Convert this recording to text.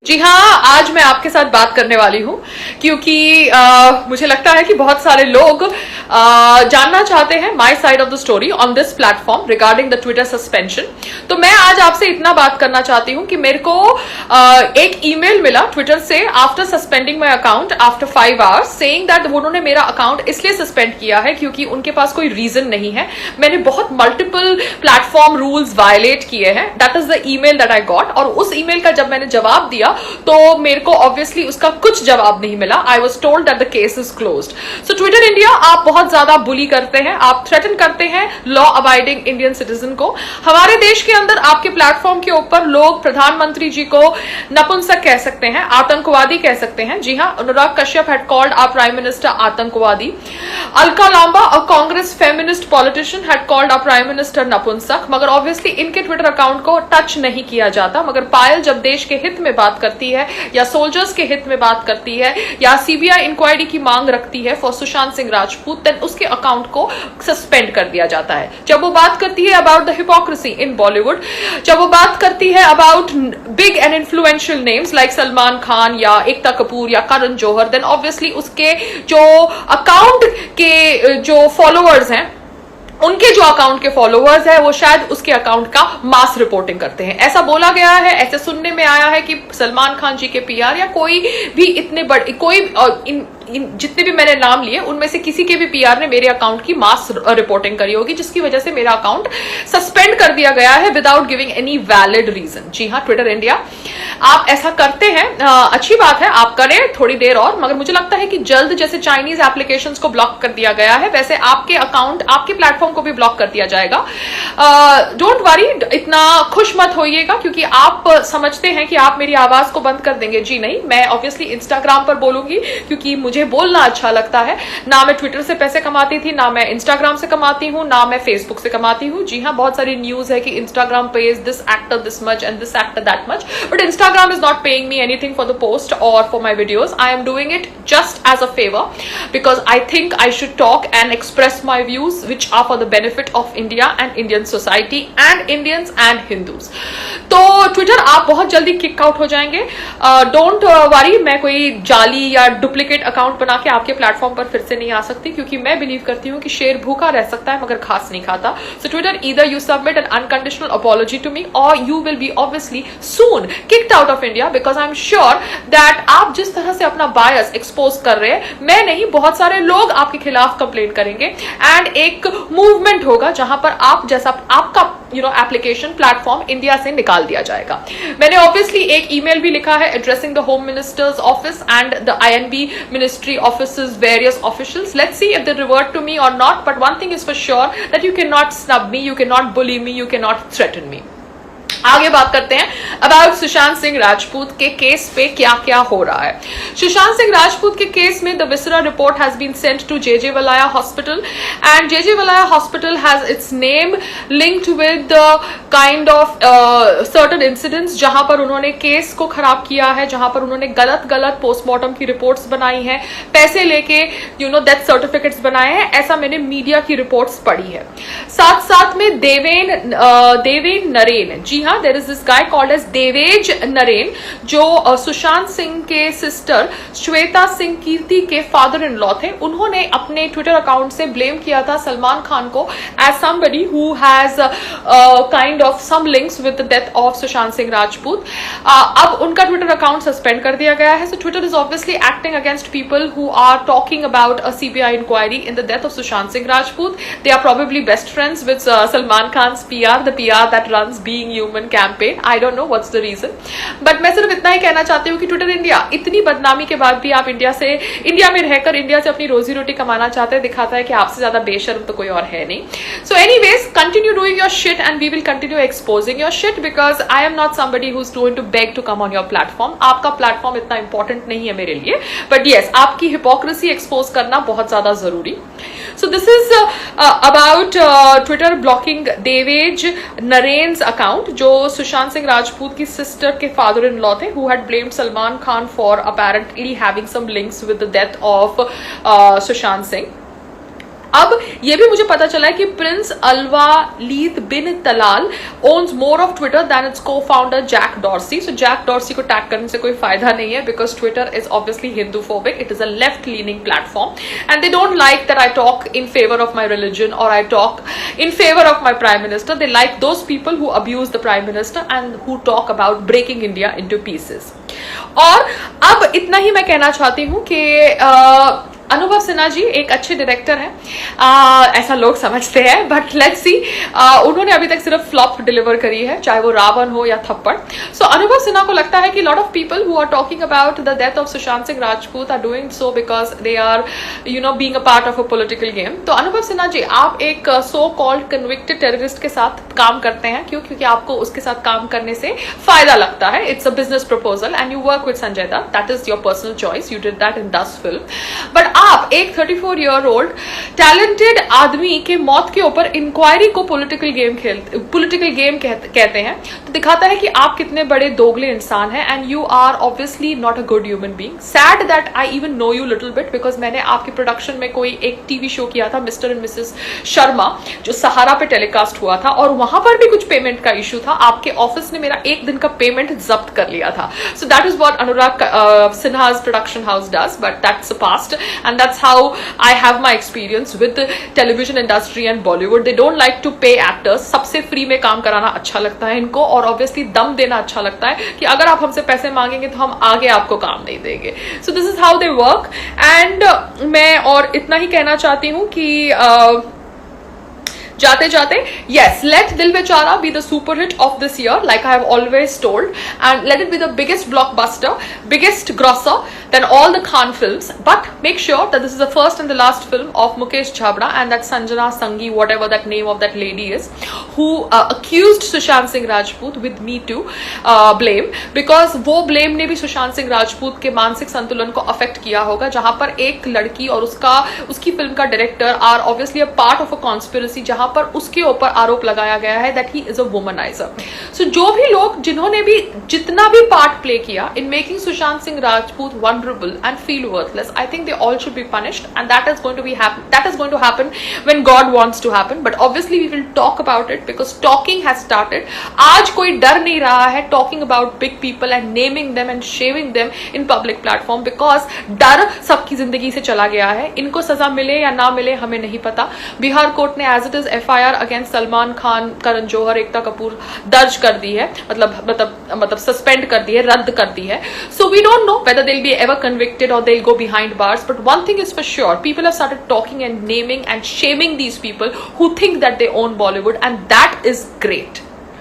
जी हाँ, आज मैं आपके साथ बात करने वाली हूँ क्योंकि मुझे लगता है कि बहुत सारे लोग जानना चाहते हैं my side of the story on this platform regarding the Twitter suspension. तो मैं आज आपसे इतना बात करना चाहती हूँ कि मेरे को एक ईमेल मिला ट्विटर से after suspending my account after 5 hours saying that उन्होंने मेरा अकाउंट इसलिए सस्पेंड किया है क्योंकि उनके पास कोई रीजन नहीं है। मैंने बहुत मल्टीपल प्लेटफॉर्म रूल्स वायलेट किए हैं। That is the email that I got. और उस ईमेल का जब मैंने जवाब दिया तो मेरे को ऑब्वियसली उसका कुछ जवाब नहीं मिला। I was told that the case is closed. So Twitter India, आप बहुत ज्यादा बुली करते हैं, आप थ्रेटन करते हैं लॉ अबाइडिंग इंडियन सिटीजन को। हमारे देश के अंदर आपके प्लेटफॉर्म के ऊपर लोग प्रधानमंत्री जी को नपुंसक कह सकते हैं, आतंकवादी कह सकते हैं। जी हाँ, Anurag Kashyap had called our prime minister आतंकवादी। Alka Lamba, a Congress feminist politician, had called our prime minister नपुंसक। मगर ऑब्वियसली इनके ट्विटर अकाउंट को टच नहीं किया जाता। मगर पायल जब देश के हित में बात करती है या सोल्जर्स के हित में बात करती है या सीबीआई इंक्वायरी की मांग रखती है फॉर सुशांत सिंह राजपूत, देन उसके अकाउंट को सस्पेंड कर दिया जाता है। जब वो बात करती है about the hypocrisy in Bollywood, जब वो बात करती है about big and influential names like Salman Khan या एकता कपूर या करण जौहर, देन ऑब्वियसली उसके जो अकाउंट के जो फॉलोअर्स हैं, उनके जो अकाउंट के फॉलोअर्स है वो शायद उसके अकाउंट का मास रिपोर्टिंग करते हैं। ऐसा बोला गया है, ऐसे सुनने में आया है कि सलमान खान जी के पीआर या कोई भी इतने बड़े कोई जितने भी मैंने नाम लिए उनमें से किसी के भी पीआर ने मेरे अकाउंट की मास रिपोर्टिंग करी होगी, जिसकी वजह से मेरा अकाउंट सस्पेंड कर दिया गया है without giving any valid reason. जी हाँ, ट्विटर इंडिया, आप ऐसा करते हैं, अच्छी बात है, आप करें थोड़ी देर और। मगर मुझे लगता है कि जल्द जैसे चाइनीज एप्लीकेशंस को ब्लॉक कर दिया गया है वैसे आपके अकाउंट, आपके प्लेटफॉर्म को भी ब्लॉक कर दिया जाएगा। डोंट वरी, इतना खुश मत होइएगा क्योंकि आप समझते हैं कि आप मेरी आवाज को बंद कर देंगे। जी नहीं, मैं ऑब्वियसली इंस्टाग्राम पर बोलूंगी क्योंकि मुझे बोलना अच्छा लगता है। ना मैं ट्विटर से पैसे कमाती थी, ना मैं इंस्टाग्राम से कमाती हूं, ना मैं फेसबुक से कमाती हूं। जी हाँ, बहुत सारी न्यूज है कि Instagram page this actor this much and this actor that much, but Instagram is not paying me anything for the post और for my videos. I am doing it just as a favour because I think I should talk and express my views which are for the benefit of India and Indian society and Indians and Hindus. तो Twitter, आप बहुत जल्दी kick out हो जाएंगे। Don't worry, मैं कोई जाली या डुप्लीकेट अकाउंट बना के आपके प्लेटफॉर्म पर फिर से नहीं आ सकती क्योंकि मैं बिलीव करती हूं कि शेर भूखा रह सकता है मगर घास नहीं खाता। So Twitter, either you submit an unconditional apology to me और you will be obviously soon kicked out of India because I am sure that आप जिस तरह से अपना बायस एक्सपोज कर रहे हैं, मैं नहीं, बहुत सारे लोग आपके खिलाफ कंप्लेंट करेंगे एंड एक मूवमेंट होगा जहां पर आप जैसा आपका एप्लीकेशन प्लेटफॉर्म इंडिया से निकाल दिया जाएगा। मैंने ऑब्वियसली एक ईमेल भी लिखा है addressing the home minister's office and the I&B ministry offices, various officials. Let's see if they revert to me or not, but one thing is for sure that you cannot snub me, you cannot bully me, you cannot threaten me. आगे बात करते हैं about Sushant Singh Rajput के case पे क्या क्या हो रहा है। सुशांत सिंह राजपूत के केस में the viscera report has been sent to JJ वलाया हॉस्पिटल एंड जेजे वलाया hospital has its name linked with kind of certain incidents जहां पर उन्होंने केस को खराब किया है, जहां पर उन्होंने गलत पोस्टमार्टम की रिपोर्ट्स बनाई हैं, पैसे लेके डेथ सर्टिफिकेट्स बनाए हैं। ऐसा मैंने मीडिया की रिपोर्ट्स पढ़ी है। साथ साथ में देवेन नरेन, जी हाँ, there is this guy called as Devesh Naren जो सुशांत सिंह के सिस्टर श्वेता सिंह कीर्ति के फादर इन लॉ थे। उन्होंने अपने ट्विटर अकाउंट से ब्लेम किया था सलमान खान को as somebody who has kind of some links with the death of Sushant Singh Rajput. अब उनका ट्विटर अकाउंट सस्पेंड कर दिया गया है। So Twitter is obviously acting against people who are talking about a CBI inquiry in the death of Sushant Singh Rajput. They are probably best friends with Salman Khan's PR, the PR that runs Being Human campaign. I don't know what's the reason, but मैं सिर्फ इतना ही कहना चाहती हूँ कि Twitter India, इतनी बदनामी के बाद भी आप इंडिया में रहकर इंडिया से अपनी रोजी रोटी कमाना चाहते हैं, दिखाता है कि आपसे ज्यादा बेशर्म तो कोई और है नहीं। So anyways, continue doing your shit and we will continue exposing your shit because I am not somebody who is going to beg to come on your platform. आपका प्लेटफॉर्म इतना इंपॉर्टेंट नहीं है मेरे लिए, बट यस, आपकी hypocrisy expose करना बहुत ज्यादा जरूरी। So this is about Twitter blocking Devesh Naren's account जो सुशांत सिंह राजपूत की सिस्टर के फादर इन लॉ थे, who had blamed Salman Khan for apparently having some links with the death of Sushant Singh. अब ये भी मुझे पता चला है कि prince Alwaleed bin Talal owns more of Twitter than its co founder Jack Dorsey. So Jack Dorsey को tag करने से कोई फायदा नहीं है, because Twitter is obviously Hinduphobic. It is a left leaning platform and they don't like that I talk in favour of my religion और I talk in favour of my prime minister. They like those people who abuse the prime minister and who talk about breaking India into pieces. और अब इतना ही मैं कहना चाहती हूं कि अनुभव सिन्हा जी एक अच्छे डायरेक्टर हैं, ऐसा लोग समझते हैं, बट लेट्स सी. उन्होंने अभी तक सिर्फ फ्लॉप डिलीवर करी है, चाहे वो रावण हो या थप्पड़. सो अनुभव सिन्हा को लगता है कि lot of people who are talking about the death of Sushant Singh Rajput are doing so because they are being a part of a political game. तो अनुभव सिन्हा जी, आप एक सो कॉल्ड कन्विक्टेड टेररिस्ट के साथ काम करते हैं. क्यों? क्योंकि आपको उसके साथ काम करने से फायदा लगता है. It's a business proposal and you work with Sanjay Dutt. That is your personal choice. You did that in 10 film. But आप एक 34 ईयर ओल्ड टैलेंटेड आदमी के मौत के ऊपर इंक्वायरी को पॉलिटिकल गेम कहते हैं. तो दिखाता है कि आप कितने बड़े दोगले इंसान हैं and you are obviously not a good human being. Sad that I even know you little bit, because मैंने आपके प्रोडक्शन में कोई एक टीवी शो किया था, मिस्टर एंड मिसेस शर्मा, जो सहारा पे टेलीकास्ट हुआ था, और वहां पर भी कुछ पेमेंट का इशू था. आपके ऑफिस ने मेरा एक दिन का पेमेंट जब्त कर लिया था. So that is what Anurag Sinha's production house does, but that's the past and that's how I have my experience with the television industry and Bollywood. They don't like to pay actors. सबसे free में काम कराना अच्छा लगता है इनको, और obviously दम देना अच्छा लगता है कि अगर आप हमसे पैसे मांगेंगे तो हम आगे आपको काम नहीं देंगे. सो this is how they work. And मैं और इतना ही कहना चाहती हूँ कि जाते जाते, yes, let Dil Bechara be the super hit of this year, like I have always told, and let it be the biggest blockbuster, biggest grosser than all the Khan films. But make sure that this is the first and the last film of Mukesh Chhabra and that Sanjana Sanghi, whatever that name of that lady is, who accused Sushant Singh Rajput with Me Too blame, because वो blame ने भी सुशांत सिंह राजपूत के मानसिक संतुलन को affect किया होगा, जहां पर एक लड़की और उसकी फिल्म का director are obviously a part of a conspiracy, जहां पर उसके ऊपर आरोप लगाया गया है that he is a womaniser. So जो भी लोग जिन्होंने भी जितना भी पार्ट प्ले किया in making Sushant Singh Rajput vulnerable and feel worthless, I think they all should be punished and that is going to happen when God wants to happen. But obviously we will talk about it because talking has started. आज कोई डर नहीं रहा है talking about big people and naming them and shaving them in public platform, because डर सबकी जिंदगी से चला गया है. इनको सजा मिले या ना मिले हमें नहीं पता. बिहार कोर्ट ने as it is FIR against Salman Khan, Karan Johar, Ekta Kapoor दर्ज कर दी है, मतलब सस्पेंड कर दी है, रद्द कर दी है. So we don't know whether they'll be ever convicted or they'll go behind bars, but one thing is for sure, people have started talking and naming and shaming these people who think that they own Bollywood, and that is great.